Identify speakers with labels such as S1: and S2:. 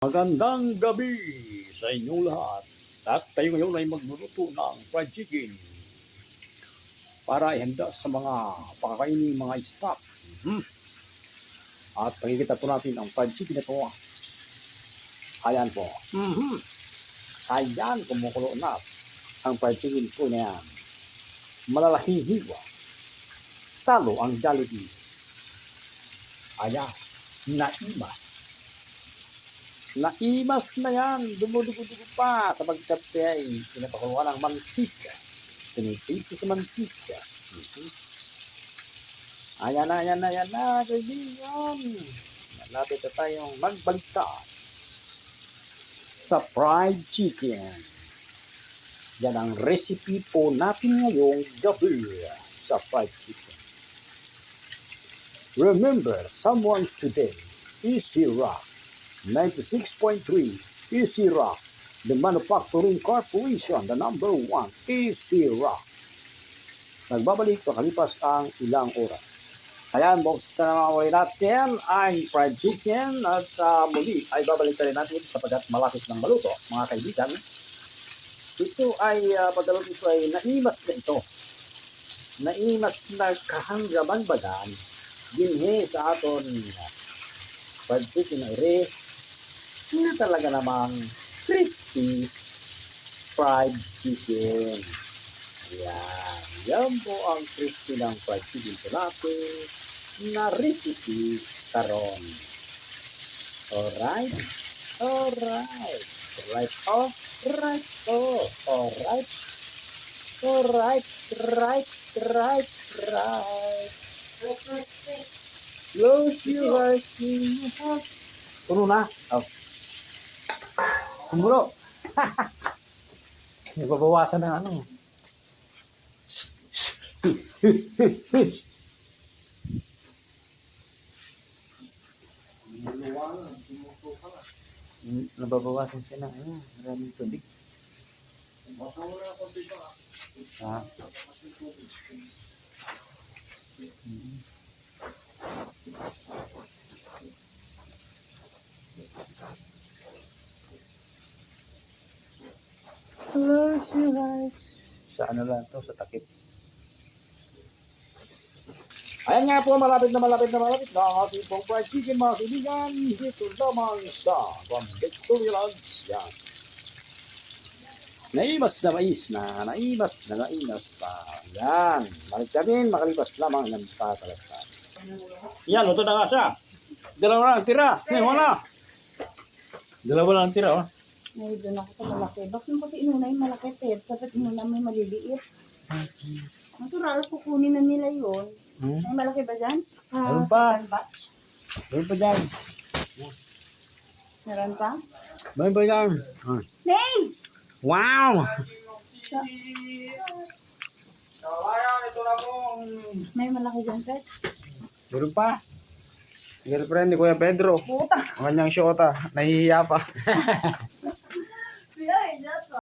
S1: Magandang gabi sa inyong lahat. At tayo ngayon ay magluluto ng fried chicken para ihanda sa mga pakakainin mga staff. At pakikita po natin ang fried chicken na ito. Ayan po. Ayan, kumukulo na ang fried chicken po na yan. Malalaking hiwa. Talo ang Jollibee. Ayan, naimas. Naimas na yan, dumudugo-dugo pa kapag kape ay pinapakuluan ng mantika. Pinipito sa mantika. Ayan na, kaibigan. Malapit na tayong magbaliktad sa fried chicken. Yan ang recipe po natin ngayong gabi sa fried chicken. Remember, someone today is Rock. 96.3 Easy Rock, the manufacturing corporation, the number one, Easy Rock. Nagbabalik pakalipas ang ilang oras. Ayan, buksan na mga natin ang fried chicken at muli ay babalik rin natin sapagkat malapit ng maluto, mga kaibigan. Ito ay, pagkaluto ito ay naimas na ito. Naimas na kahanggaman bagan, dinhe sa aton fried chicken ay na talaga namang crispy fried chicken. Ayan. Yan po ang crispy ng fried chicken po natin na recipe karon. Alright? Alright. Alright. Alright. Alright. Alright. Right. Right. Right. Close your eyes. Puno na. Oh. Kumulo. Nababawasan ng ano. Nababawasan siya ng ano. Maraming tubig. Ah. Close your eyes. Sa ano lang to, sa takip. Ayan nga po, malapit na ang ating pong fried chicken, mga kaibigan. Dito lamang sa From Victorialands. Yan. Naimas pa. Yan. Balik sabihin, makalipas lamang ng patalastan. Yan, luto na nga siya. Dalawa lang tira. Wala. Dalawa lang tira, oh.
S2: Ay, doon ako sa malaki. Bakit mo kasi inuna yung malaki, Ted? Sabat inuna may maliliit. Natural, kukunin na nila yun. May malaki ba dyan?
S1: Meron pa. Meron pa dyan.
S2: Meron pa?
S1: Meron pa dyan.
S2: Nay!
S1: Wow!
S2: May malaki dyan, Ted?
S1: Meron pa. Girlfriend ni Kuya Pedro.
S2: Puta!
S1: Ang kanyang syota. Nahihiya pa.